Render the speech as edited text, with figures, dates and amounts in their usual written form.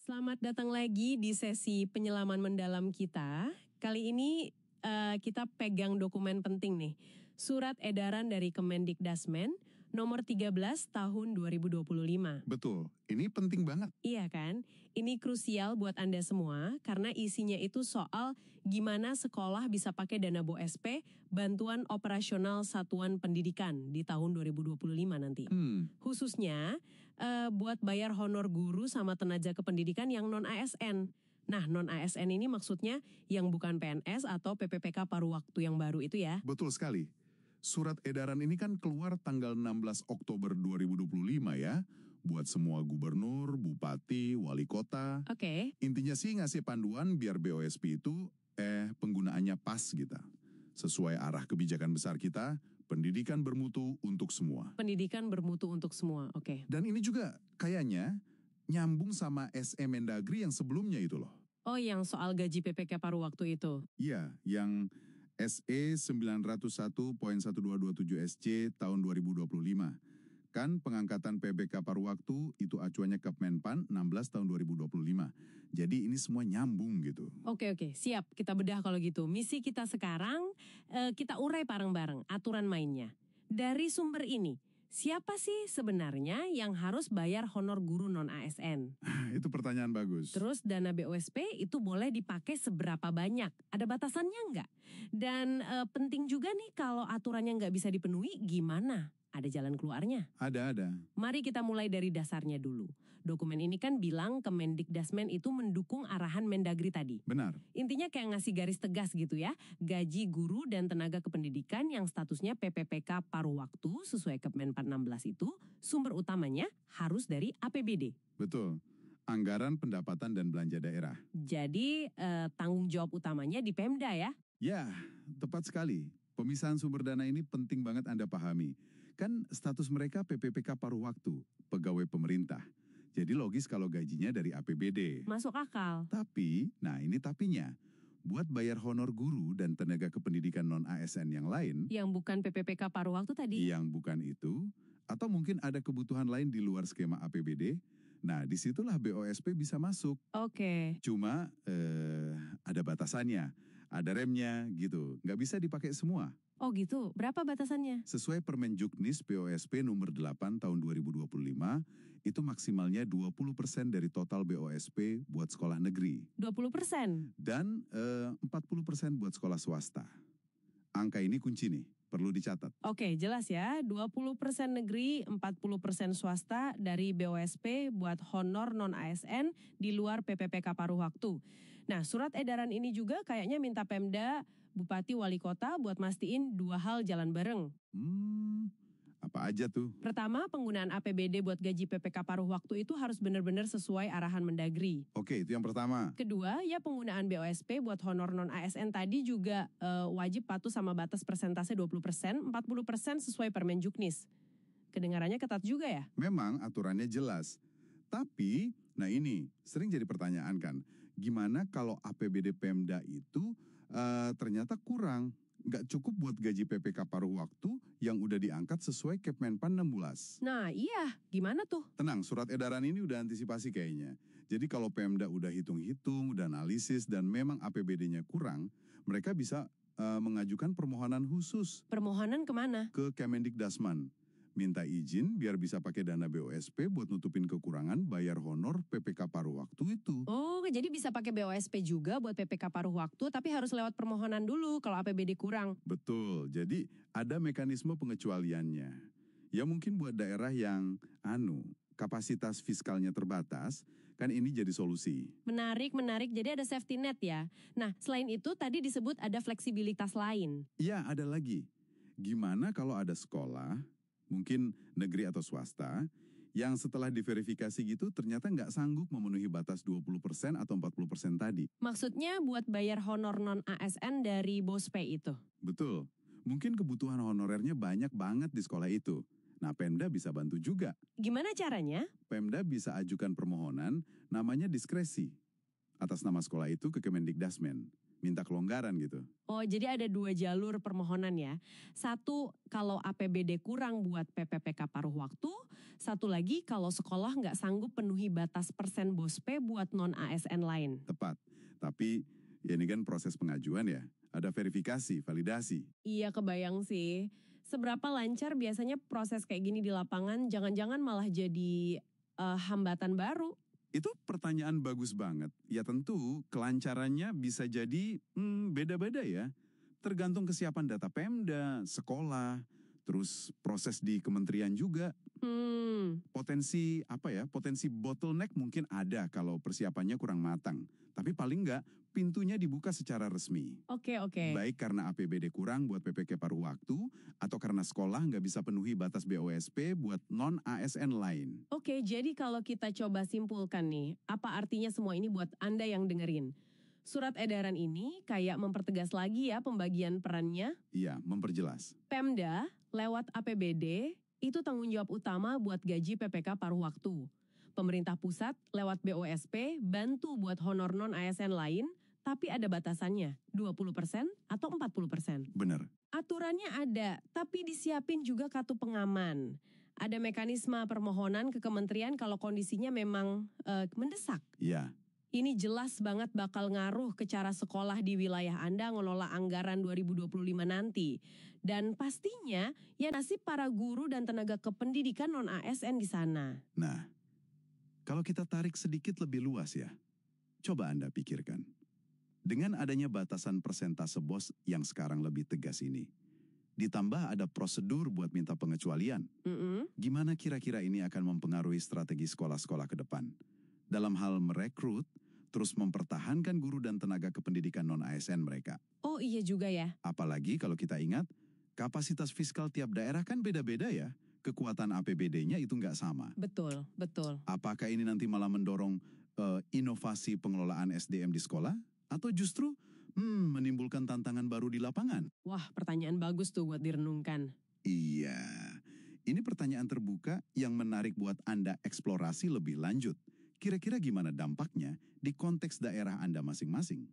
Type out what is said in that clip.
Selamat datang lagi di sesi penyelaman mendalam kita. Kali ini kita pegang dokumen penting nih. Surat edaran dari Kemendikdasmen nomor 13 tahun 2025. Betul, ini penting banget. Iya kan? Ini krusial buat Anda semua karena isinya itu soal gimana sekolah bisa pakai dana BOSP bantuan operasional satuan pendidikan di tahun 2025 nanti. Khususnya buat bayar honor guru sama tenaga kependidikan yang non-ASN. Nah, non-ASN ini maksudnya yang bukan PNS atau PPPK paruh waktu yang baru itu ya. Betul sekali. Surat edaran ini kan keluar tanggal 16 Oktober 2025 ya. Buat semua gubernur, bupati, wali kota. Oke. Intinya sih ngasih panduan biar BOSP itu penggunaannya pas gitu. Sesuai arah kebijakan besar kita, pendidikan bermutu untuk semua. Pendidikan bermutu untuk semua, oke. Dan ini juga kayaknya nyambung sama SE Mendagri yang sebelumnya itu loh. Oh, yang soal gaji PPK paruh waktu itu. Iya, yang SE 901.1227 SC tahun 2025. Kan pengangkatan PPK paruh waktu itu acuannya ke Menpan 16 tahun 2025. Jadi ini semua nyambung gitu. Oke, siap. Kita bedah kalau gitu. Misi kita sekarang, kita urai bareng-bareng aturan mainnya. Dari sumber ini, siapa sih sebenarnya yang harus bayar honor guru non-ASN? Itu pertanyaan bagus. Terus dana BOSP itu boleh dipakai seberapa banyak? Ada batasannya nggak? Dan penting juga nih kalau aturannya nggak bisa dipenuhi gimana? Ada jalan keluarnya? Ada. Mari kita mulai dari dasarnya dulu. Dokumen ini kan bilang Kemendikdasmen itu mendukung arahan Mendagri tadi. Benar. Intinya kayak ngasih garis tegas gitu ya. Gaji guru dan tenaga kependidikan yang statusnya PPPK paruh waktu sesuai Kemenpan 16 itu sumber utamanya harus dari APBD. Betul. Anggaran pendapatan dan belanja daerah. Jadi tanggung jawab utamanya di Pemda ya? Ya, tepat sekali. Pemisahan sumber dana ini penting banget Anda pahami. Kan status mereka PPPK paruh waktu, pegawai pemerintah. Jadi logis kalau gajinya dari APBD. Masuk akal. Tapi, nah ini tapinya. Buat bayar honor guru dan tenaga kependidikan non-ASN yang lain. Yang bukan PPPK paruh waktu tadi. Yang bukan itu. Atau mungkin ada kebutuhan lain di luar skema APBD. Nah disitulah BOSP bisa masuk. Oke. Cuma ada batasannya. Ada remnya gitu, nggak bisa dipakai semua. Oh gitu, berapa batasannya? Sesuai Permenjuknis BOSP nomor 8 tahun 2025, itu maksimalnya 20% dari total BOSP buat sekolah negeri. 20%? Dan 40% buat sekolah swasta. Angka ini kunci nih, perlu dicatat. Oke, jelas ya, 20% negeri, 40% swasta dari BOSP buat honor non-ASN di luar PPPK paruh waktu. Nah, surat edaran ini juga kayaknya minta Pemda, Bupati, Wali Kota buat mastiin dua hal jalan bareng. Apa aja tuh? Pertama, penggunaan APBD buat gaji PPK paruh waktu itu harus benar-benar sesuai arahan Mendagri. Oke, itu yang pertama. Kedua, ya penggunaan BOSP buat honor non-ASN tadi juga wajib patuh sama batas persentase 20%, 40% sesuai Permenjuknis. Kedengarannya ketat juga ya? Memang aturannya jelas. Tapi, nah ini sering jadi pertanyaan kan, gimana kalau APBD Pemda itu ternyata kurang, nggak cukup buat gaji PPK paruh waktu yang udah diangkat sesuai Kepmenpan 16. Nah iya, gimana tuh? Tenang, surat edaran ini udah antisipasi kayaknya. Jadi kalau Pemda udah hitung-hitung, udah analisis dan memang APBD-nya kurang, mereka bisa mengajukan permohonan khusus. Permohonan kemana? Ke Kemendikdasmen. Minta izin biar bisa pakai dana BOSP buat nutupin kekurangan bayar honor PPK paruh waktu itu. Oh, jadi bisa pakai BOSP juga buat PPK paruh waktu tapi harus lewat permohonan dulu kalau APBD kurang. Betul, jadi ada mekanisme pengecualiannya. Ya mungkin buat daerah yang kapasitas fiskalnya terbatas, kan ini jadi solusi. Menarik. Jadi ada safety net ya. Nah, selain itu tadi disebut ada fleksibilitas lain. Iya, ada lagi. Gimana kalau ada sekolah, mungkin negeri atau swasta, yang setelah diverifikasi gitu ternyata nggak sanggup memenuhi batas 20% atau 40% tadi. Maksudnya buat bayar honor non-ASN dari BOSP itu? Betul. Mungkin kebutuhan honorernya banyak banget di sekolah itu. Nah, Pemda bisa bantu juga. Gimana caranya? Pemda bisa ajukan permohonan namanya diskresi atas nama sekolah itu ke Kemendikdasmen. Minta kelonggaran gitu. Oh, jadi ada dua jalur permohonan ya. Satu, kalau APBD kurang buat PPPK paruh waktu. Satu lagi, kalau sekolah nggak sanggup penuhi batas persen BOSPE buat non-ASN lain. Tepat. Tapi ya ini kan proses pengajuan ya. Ada verifikasi, validasi. Iya, kebayang sih. Seberapa lancar biasanya proses kayak gini di lapangan, jangan-jangan malah jadi hambatan baru. Itu pertanyaan bagus banget. Ya tentu kelancarannya bisa jadi beda-beda ya. Tergantung kesiapan data Pemda, sekolah, terus proses di kementerian juga. Potensi potensi bottleneck mungkin ada kalau persiapannya kurang matang. Tapi paling enggak pintunya dibuka secara resmi. Oke. Baik karena APBD kurang buat PPK paruh waktu atau karena sekolah nggak bisa penuhi batas BOSP buat non-ASN lain. Oke, jadi kalau kita coba simpulkan nih, apa artinya semua ini buat Anda yang dengerin? Surat edaran ini kayak mempertegas lagi ya pembagian perannya. Iya, memperjelas. Pemda lewat APBD itu tanggung jawab utama buat gaji PPK paruh waktu. Pemerintah pusat lewat BOSP bantu buat honor non-ASN lain, tapi ada batasannya, 20% atau 40%. Benar. Aturannya ada, tapi disiapin juga kartu pengaman. Ada mekanisme permohonan ke kementerian kalau kondisinya memang mendesak. Iya. Ini jelas banget bakal ngaruh ke cara sekolah di wilayah Anda ngelola anggaran 2025 nanti. Dan pastinya ya nasib para guru dan tenaga kependidikan non-ASN di sana. Nah, kalau kita tarik sedikit lebih luas ya, coba Anda pikirkan. Dengan adanya batasan persentase BOS yang sekarang lebih tegas ini, ditambah ada prosedur buat minta pengecualian, gimana kira-kira ini akan mempengaruhi strategi sekolah-sekolah ke depan? Dalam hal merekrut, terus mempertahankan guru dan tenaga kependidikan non-ASN mereka. Oh iya juga ya. Apalagi kalau kita ingat, kapasitas fiskal tiap daerah kan beda-beda ya. Kekuatan APBD-nya itu nggak sama. Betul. Apakah ini nanti malah mendorong inovasi pengelolaan SDM di sekolah? Atau justru menimbulkan tantangan baru di lapangan? Wah, pertanyaan bagus tuh buat direnungkan. Iya, ini pertanyaan terbuka yang menarik buat Anda eksplorasi lebih lanjut. Kira-kira gimana dampaknya di konteks daerah Anda masing-masing?